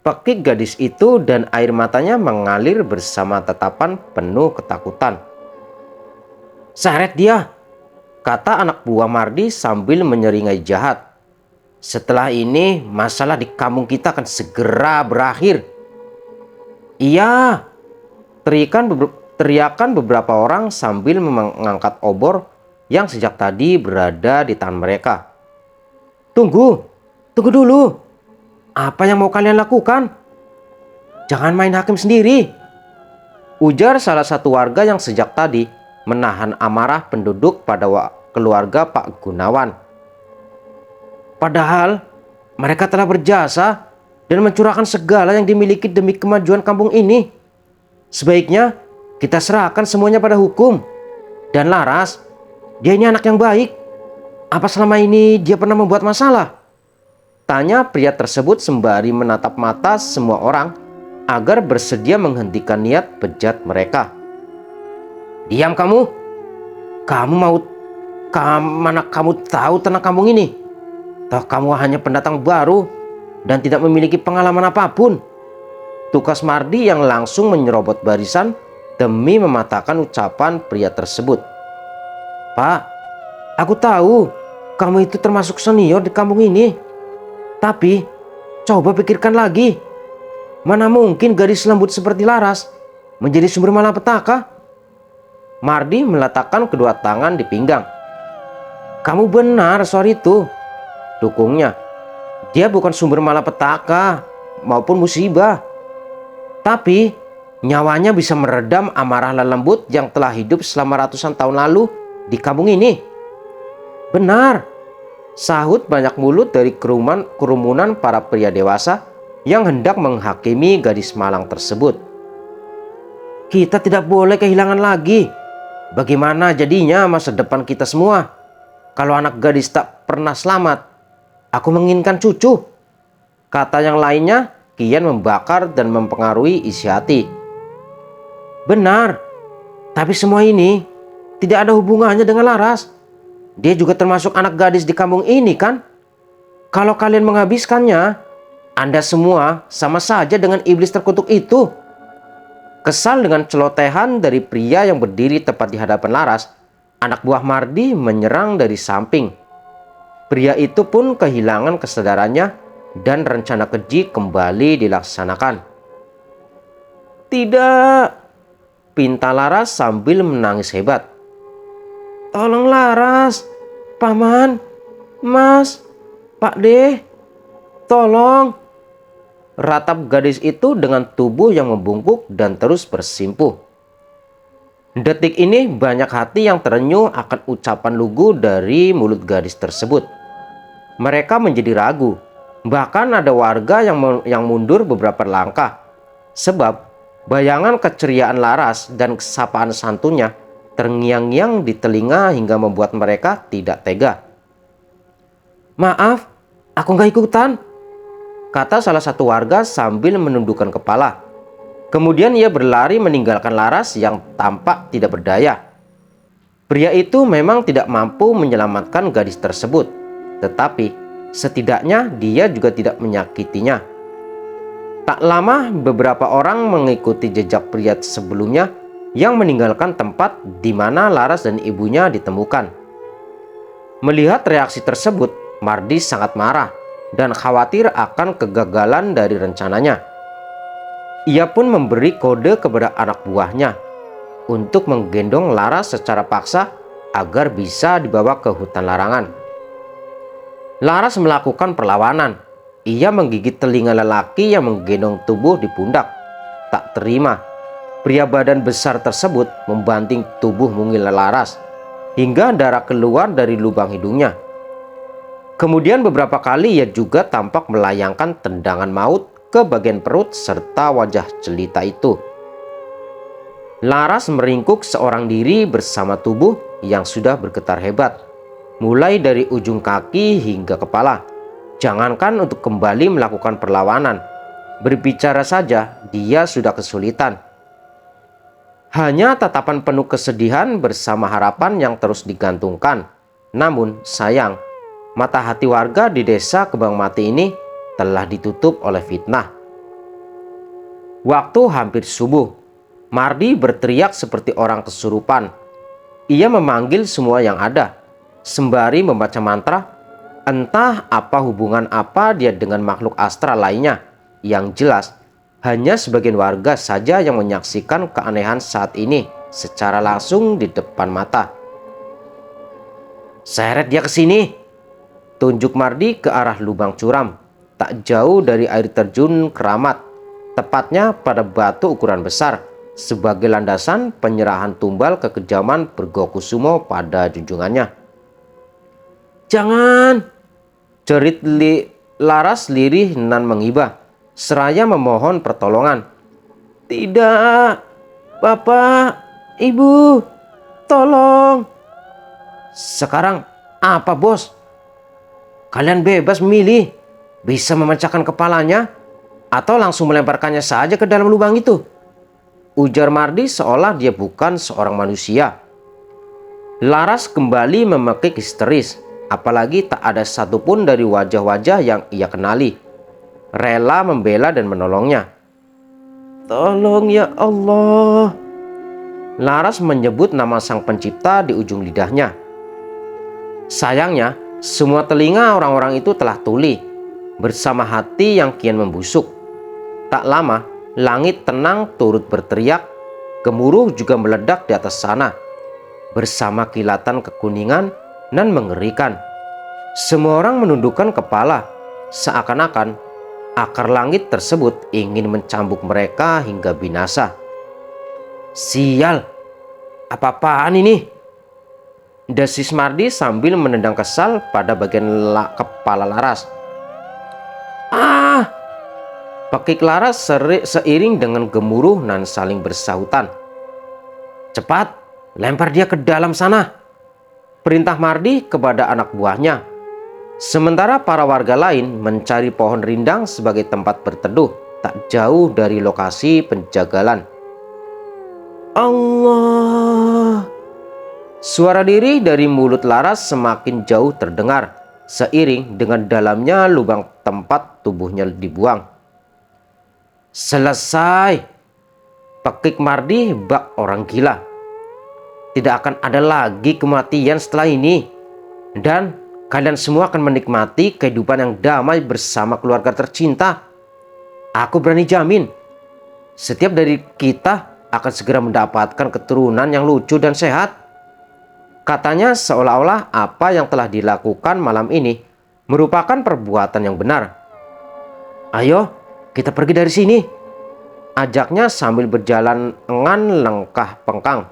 Pekik gadis itu dan air matanya mengalir bersama tatapan penuh ketakutan. Seret dia, kata anak buah Mardi sambil menyeringai jahat. Setelah ini masalah di kampung kita akan segera berakhir. Iya, teriakan beberapa orang sambil mengangkat obor yang sejak tadi berada di tangan mereka. Tunggu dulu. Apa yang mau kalian lakukan? Jangan main hakim sendiri, ujar salah satu warga yang sejak tadi menahan amarah penduduk pada keluarga Pak Gunawan. Padahal mereka telah berjasa dan mencurahkan segala yang dimiliki demi kemajuan kampung ini. Sebaiknya kita serahkan semuanya pada hukum. Dan Laras, dia ini anak yang baik. Apa selama ini dia pernah membuat masalah? Tanya pria tersebut sembari menatap mata semua orang agar bersedia menghentikan niat bejat mereka. Diam kamu. Mana kamu tahu tentang kampung ini? Toh kamu hanya pendatang baru dan tidak memiliki pengalaman apapun. Tukas Mardi yang langsung menyerobot barisan demi mematahkan ucapan pria tersebut. Pak, aku tahu kamu itu termasuk senior di kampung ini. Tapi coba pikirkan lagi. Mana mungkin gadis lembut seperti Laras menjadi sumber malapetaka? Mardi meletakkan kedua tangan di pinggang. Kamu benar soal itu, dukungnya. Dia bukan sumber malapetaka maupun musibah. Tapi nyawanya bisa meredam amarah lembut yang telah hidup selama ratusan tahun lalu di kampung ini. Benar, sahut banyak mulut dari kerumunan para pria dewasa yang hendak menghakimi gadis malang tersebut. Kita tidak boleh kehilangan lagi. Bagaimana jadinya masa depan kita semua kalau anak gadis tak pernah selamat? Aku menginginkan cucu, kata yang lainnya kian membakar dan mempengaruhi isi hati. Benar, tapi semua ini tidak ada hubungannya dengan Laras. Dia juga termasuk anak gadis di kampung ini kan? Kalau kalian menghabiskannya, Anda semua sama saja dengan iblis terkutuk itu. Kesal dengan celotehan dari pria yang berdiri tepat di hadapan Laras, anak buah Mardi menyerang dari samping. Pria itu pun kehilangan kesadarannya dan rencana keji kembali dilaksanakan. Tidak, pinta Laras sambil menangis hebat. Tolong Laras, Paman, Mas, Pak De, tolong. Ratap gadis itu dengan tubuh yang membungkuk dan terus bersimpuh. Detik ini banyak hati yang terenyuh akan ucapan lugu dari mulut gadis tersebut. Mereka menjadi ragu. Bahkan ada warga yang mundur beberapa langkah. Sebab bayangan keceriaan Laras dan kesapaan santunnya terngiang-ngiang di telinga hingga membuat mereka tidak tega. Maaf, aku nggak ikutan, kata salah satu warga sambil menundukkan kepala. Kemudian ia berlari meninggalkan Laras yang tampak tidak berdaya. Pria itu memang tidak mampu menyelamatkan gadis tersebut, tetapi setidaknya dia juga tidak menyakitinya. Tak lama beberapa orang mengikuti jejak pria sebelumnya yang meninggalkan tempat di mana Laras dan ibunya ditemukan. Melihat reaksi tersebut, Mardi sangat marah dan khawatir akan kegagalan dari rencananya. Ia pun memberi kode kepada anak buahnya untuk menggendong Laras secara paksa agar bisa dibawa ke hutan larangan. Laras melakukan perlawanan, Ia menggigit telinga lelaki yang menggendong tubuh di pundak. Tak terima, pria badan besar tersebut membanting tubuh mungil Laras hingga darah keluar dari lubang hidungnya. Kemudian beberapa kali ia juga tampak melayangkan tendangan maut ke bagian perut serta wajah jelita itu. Laras meringkuk seorang diri bersama tubuh yang sudah bergetar hebat, mulai dari ujung kaki hingga kepala. Jangankan untuk kembali melakukan perlawanan, berbicara saja dia sudah kesulitan. Hanya tatapan penuh kesedihan bersama harapan yang terus digantungkan. Namun sayang, mata hati warga di desa Kebang Mati ini telah ditutup oleh fitnah. Waktu hampir subuh, Mardi berteriak seperti orang kesurupan. Ia memanggil semua yang ada, sembari membaca mantra. Entah apa hubungan apa dia dengan makhluk astral lainnya. Yang jelas, hanya sebagian warga saja yang menyaksikan keanehan saat ini secara langsung di depan mata. "Seret dia ke sini," tunjuk Mardi ke arah lubang curam, tak jauh dari air terjun Keramat, tepatnya pada batu ukuran besar, sebagai landasan penyerahan tumbal kekejaman Bergokusumo pada junjungannya. "Jangan!" jerit Laras lirih nan mengibah, seraya memohon pertolongan. "Tidak, Bapak, Ibu, tolong." "Sekarang apa, Bos? Kalian bebas memilih, bisa memecahkan kepalanya atau langsung melemparkannya saja ke dalam lubang itu," ujar Mardi seolah dia bukan seorang manusia. Laras kembali memekik histeris. Apalagi tak ada satupun dari wajah-wajah yang ia kenali rela membela dan menolongnya. "Tolong ya Allah." Laras menyebut nama sang pencipta di ujung lidahnya. Sayangnya, semua telinga orang-orang itu telah tuli bersama hati yang kian membusuk. Tak lama, langit tenang turut berteriak. Gemuruh juga meledak di atas sana bersama kilatan kekuningan dan mengerikan. Semua orang menundukkan kepala, seakan-akan akar langit tersebut ingin mencambuk mereka hingga binasa. "Sial, apa-apaan ini?" desis Mardi sambil menendang kesal pada bagian kepala Laras. "Ah!" pekik Laras seiring dengan gemuruh dan saling bersahutan. "Cepat, lempar dia ke dalam sana," perintah Mardi kepada anak buahnya. Sementara para warga lain mencari pohon rindang sebagai tempat berteduh tak jauh dari lokasi penjagalan. "Allah!" Suara diri dari mulut Laras semakin jauh terdengar seiring dengan dalamnya lubang tempat tubuhnya dibuang. "Selesai," pekik Mardi bak orang gila. "Tidak akan ada lagi kematian setelah ini. Dan kalian semua akan menikmati kehidupan yang damai bersama keluarga tercinta. Aku berani jamin, setiap dari kita akan segera mendapatkan keturunan yang lucu dan sehat." Katanya seolah-olah apa yang telah dilakukan malam ini merupakan perbuatan yang benar. "Ayo, kita pergi dari sini," ajaknya sambil berjalan dengan langkah pengkang.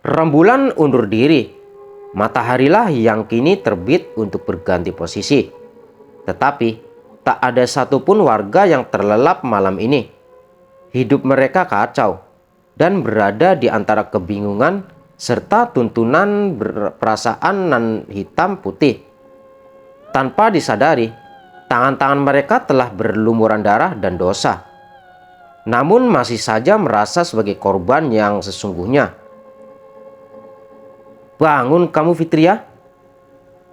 Rembulan undur diri. Mataharilah yang kini terbit untuk berganti posisi. Tetapi tak ada satupun warga yang terlelap malam ini. Hidup mereka kacau dan berada di antara kebingungan serta tuntunan perasaan nan hitam putih. Tanpa disadari, tangan-tangan mereka telah berlumuran darah dan dosa. Namun masih saja merasa sebagai korban yang sesungguhnya. "Bangun kamu, Fitria,"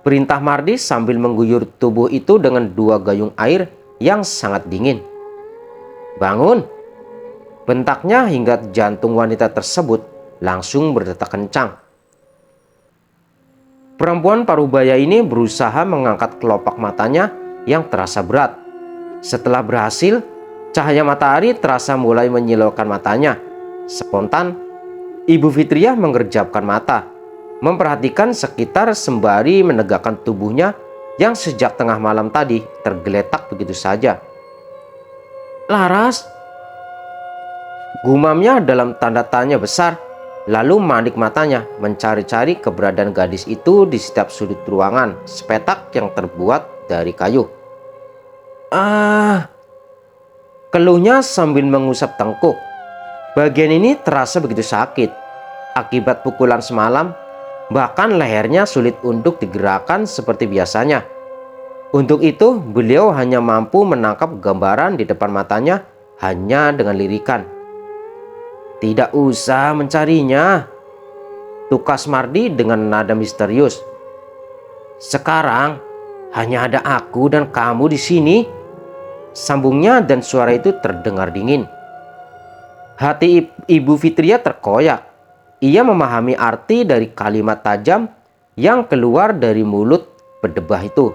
perintah Mardi sambil mengguyur tubuh itu dengan 2 gayung air yang sangat dingin. "Bangun!" bentaknya hingga jantung wanita tersebut langsung berdetak kencang. Perempuan parubaya ini berusaha mengangkat kelopak matanya yang terasa berat. Setelah berhasil, cahaya matahari terasa mulai menyilaukan matanya. Spontan, Ibu Fitria mengerjapkan mata, memperhatikan sekitar sembari menegakkan tubuhnya yang sejak tengah malam tadi tergeletak begitu saja. "Laras?" gumamnya dalam tanda tanya besar, lalu mandik matanya mencari-cari keberadaan gadis itu di setiap sudut ruangan sepetak yang terbuat dari kayu. "Ah," keluhnya sambil mengusap tengkuk. Bagian ini terasa begitu sakit akibat pukulan semalam, bahkan lehernya sulit untuk digerakkan seperti biasanya. Untuk itu beliau hanya mampu menangkap gambaran di depan matanya hanya dengan lirikan. "Tidak usah mencarinya," tukas Mardi dengan nada misterius. "Sekarang hanya ada aku dan kamu di sini," sambungnya, dan suara itu terdengar dingin. Hati Ibu Fitria terkoyak. Ia memahami arti dari kalimat tajam yang keluar dari mulut berdebah itu.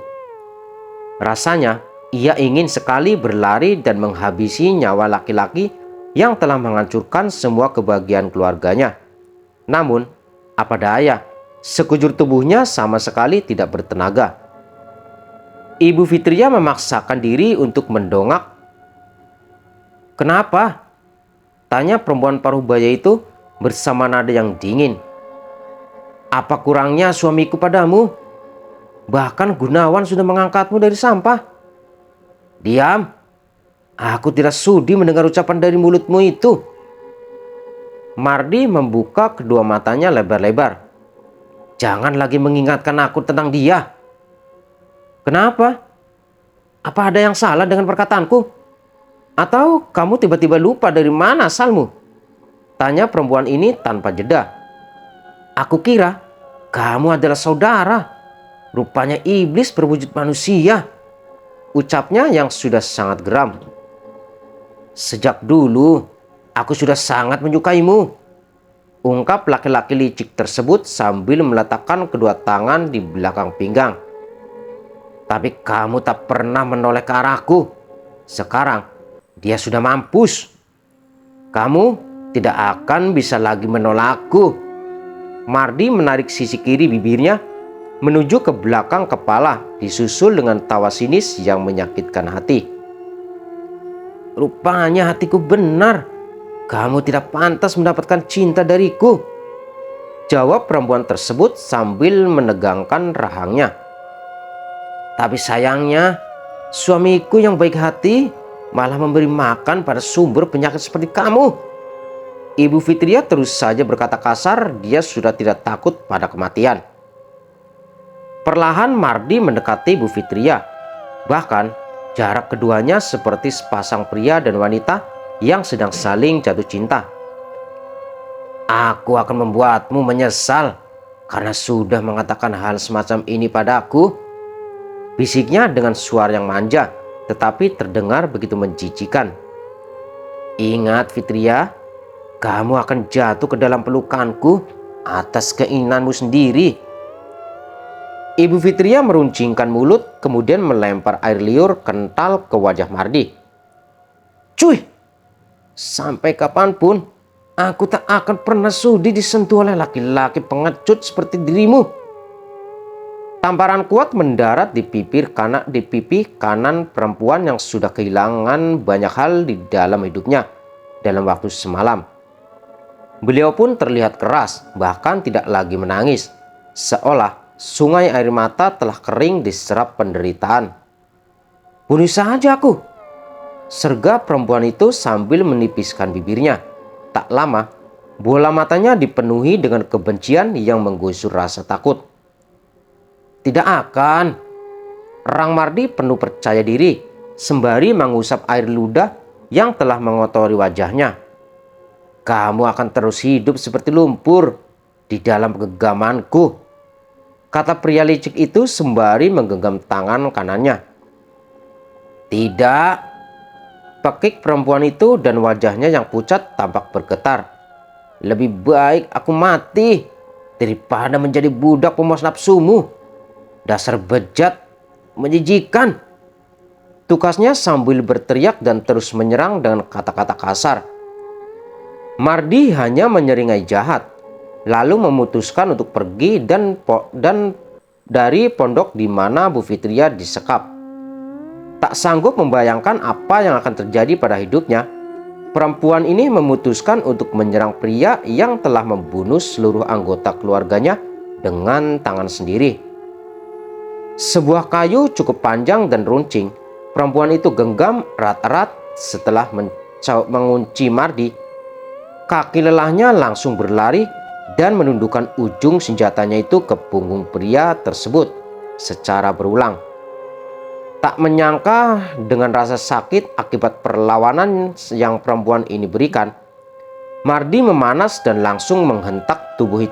Rasanya ia ingin sekali berlari dan menghabisi nyawa laki-laki yang telah menghancurkan semua kebahagiaan keluarganya. Namun, apa daya, sekujur tubuhnya sama sekali tidak bertenaga. Ibu Fitria memaksakan diri untuk mendongak. "Kenapa?" tanya perempuan paruh baya itu bersama nada yang dingin. "Apa kurangnya suamiku padamu? Bahkan Gunawan sudah mengangkatmu dari sampah." "Diam! Aku tidak sudi mendengar ucapan dari mulutmu itu." Mardi membuka kedua matanya lebar-lebar. "Jangan lagi mengingatkan aku tentang dia." "Kenapa? Apa ada yang salah dengan perkataanku? Atau kamu tiba-tiba lupa dari mana asalmu?" tanya perempuan ini tanpa jeda. "Aku kira kamu adalah saudara. Rupanya iblis berwujud manusia," ucapnya yang sudah sangat geram. "Sejak dulu aku sudah sangat menyukaimu," ungkap laki-laki licik tersebut sambil meletakkan kedua tangan di belakang pinggang. "Tapi kamu tak pernah menoleh ke arahku. Sekarang dia sudah mampus. Kamu tidak akan bisa lagi menolakku." Mardi menarik sisi kiri bibirnya menuju ke belakang kepala, disusul dengan tawa sinis yang menyakitkan hati. "Rupanya hatiku benar. Kamu tidak pantas mendapatkan cinta dariku," jawab perempuan tersebut sambil menegangkan rahangnya. "Tapi sayangnya suamiku yang baik hati malah memberi makan pada sumber penyakit seperti kamu." Ibu Fitria terus saja berkata kasar. Dia sudah tidak takut pada kematian. Perlahan Mardi mendekati Ibu Fitria. Bahkan jarak keduanya seperti sepasang pria dan wanita yang sedang saling jatuh cinta. "Aku akan membuatmu menyesal karena sudah mengatakan hal semacam ini padaku," bisiknya dengan suara yang manja tetapi terdengar begitu menjijikan. "Ingat Fitria, kamu akan jatuh ke dalam pelukanku atas keinginanmu sendiri." Ibu Fitria meruncingkan mulut kemudian melempar air liur kental ke wajah Mardi. "Cuy, sampai kapanpun aku tak akan pernah sudi disentuh oleh laki-laki pengecut seperti dirimu." Tamparan kuat mendarat di pipi kanan perempuan yang sudah kehilangan banyak hal di dalam hidupnya dalam waktu semalam. Beliau pun terlihat keras, bahkan tidak lagi menangis, seolah sungai air mata telah kering diserap penderitaan. "Bunuh saja aku," serga perempuan itu sambil menipiskan bibirnya. Tak lama, bola matanya dipenuhi dengan kebencian yang menggusur rasa takut. "Tidak akan," rang Mardi penuh percaya diri sembari mengusap air ludah yang telah mengotori wajahnya. "Kamu akan terus hidup seperti lumpur di dalam genggamanku," kata pria licik itu sembari menggenggam tangan kanannya. "Tidak," pekik perempuan itu dan wajahnya yang pucat tampak bergetar. "Lebih baik aku mati daripada menjadi budak pemuas nafsumu. Dasar bejat, menjijikan," tukasnya sambil berteriak dan terus menyerang dengan kata-kata kasar. Mardi hanya menyeringai jahat, lalu memutuskan untuk pergi dan dari pondok di mana Bu Fitria disekap. Tak sanggup membayangkan apa yang akan terjadi pada hidupnya, perempuan ini memutuskan untuk menyerang pria yang telah membunuh seluruh anggota keluarganya dengan tangan sendiri. Sebuah kayu cukup panjang dan runcing, perempuan itu genggam erat-erat setelah mengunci Mardi. Kaki lelahnya langsung berlari dan menundukkan ujung senjatanya itu ke punggung pria tersebut secara berulang. Tak menyangka dengan rasa sakit akibat perlawanan yang perempuan ini berikan, Mardi memanas dan langsung menghentak tubuh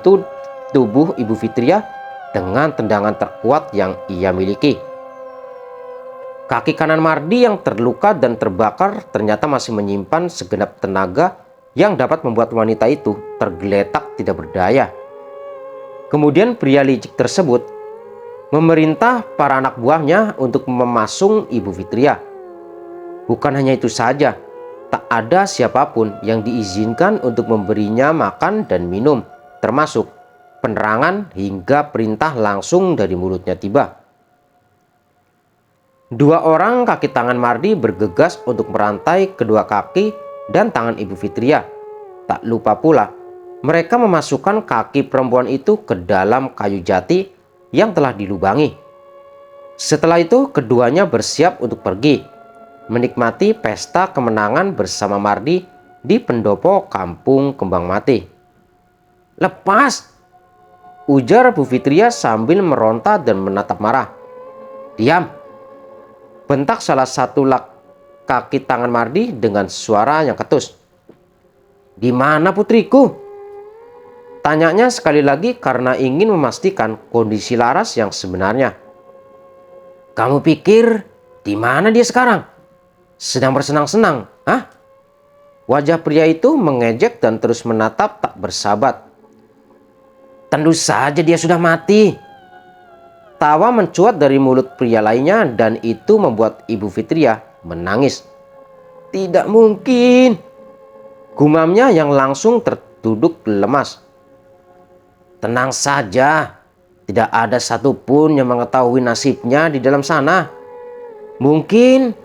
Ibu Fitria dengan tendangan terkuat yang ia miliki. Kaki kanan Mardi yang terluka dan terbakar ternyata masih menyimpan segenap tenaga yang dapat membuat wanita itu tergeletak tidak berdaya. Kemudian pria licik tersebut memerintah para anak buahnya untuk memasung Ibu Fitria. Bukan hanya itu saja, tak ada siapapun yang diizinkan untuk memberinya makan dan minum, termasuk penerangan hingga perintah langsung dari mulutnya tiba. Dua orang kaki tangan Mardi bergegas untuk merantai kedua kaki dan tangan Ibu Fitria. Tak lupa pula, mereka memasukkan kaki perempuan itu ke dalam kayu jati yang telah dilubangi. Setelah itu keduanya bersiap untuk pergi menikmati pesta kemenangan bersama Mardi di pendopo kampung Kembang Mati. "Lepas!" ujar Bu Fitria sambil meronta dan menatap marah. "Diam!" bentak salah satu kaki tangan Mardi dengan suara yang ketus. "Di mana putriku?" tanyanya sekali lagi karena ingin memastikan kondisi Laras yang sebenarnya. "Kamu pikir di mana dia sekarang? Sedang bersenang-senang, hah?" Wajah pria itu mengejek dan terus menatap tak bersahabat. "Tentu saja dia sudah mati." Tawa mencuat dari mulut pria lainnya dan itu membuat Ibu Fitria menangis. "Tidak mungkin," gumamnya yang langsung terduduk lemas. "Tenang saja, tidak ada satupun yang mengetahui nasibnya di dalam sana. Mungkin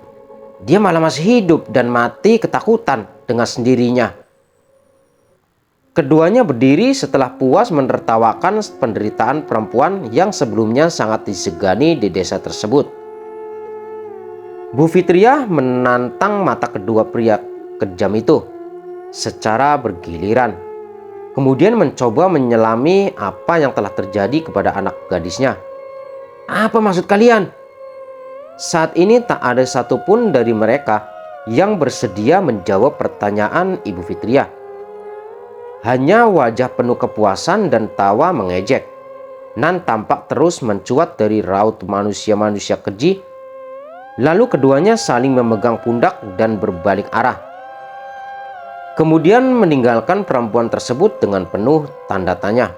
dia malah masih hidup dan mati ketakutan dengan sendirinya." Keduanya berdiri setelah puas menertawakan penderitaan perempuan yang sebelumnya sangat disegani di desa tersebut. Bu Fitria menantang mata kedua pria kejam itu secara bergiliran, kemudian mencoba menyelami apa yang telah terjadi kepada anak gadisnya. "Apa maksud kalian?" Saat ini tak ada satupun dari mereka yang bersedia menjawab pertanyaan Ibu Fitria. Hanya wajah penuh kepuasan dan tawa mengejek nan tampak terus mencuat dari raut manusia-manusia keji. Lalu keduanya saling memegang pundak dan berbalik arah, kemudian meninggalkan perempuan tersebut dengan penuh tanda tanya.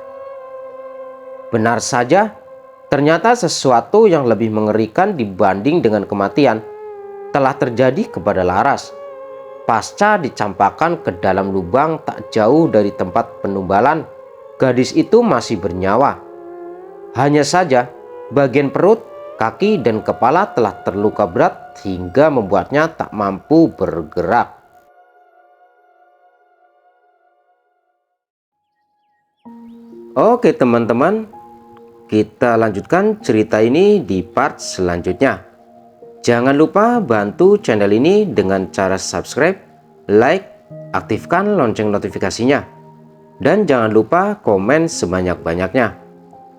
Benar saja, ternyata sesuatu yang lebih mengerikan dibanding dengan kematian telah terjadi kepada Laras. Pasca dicampakkan ke dalam lubang tak jauh dari tempat penumbalan, gadis itu masih bernyawa. Hanya saja bagian perut, kaki, dan kepala telah terluka berat hingga membuatnya tak mampu bergerak. Oke teman-teman, kita lanjutkan cerita ini di part selanjutnya. Jangan lupa bantu channel ini dengan cara subscribe, like, aktifkan lonceng notifikasinya. Dan jangan lupa komen sebanyak-banyaknya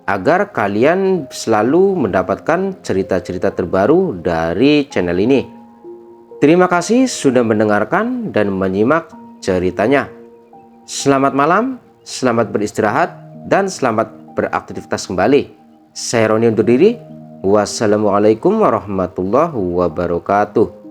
agar kalian selalu mendapatkan cerita-cerita terbaru dari channel ini. Terima kasih sudah mendengarkan dan menyimak ceritanya. Selamat malam, selamat beristirahat, dan selamat beraktivitas kembali. Saya Roni undur diri. Wassalamualaikum warahmatullahi wabarakatuh.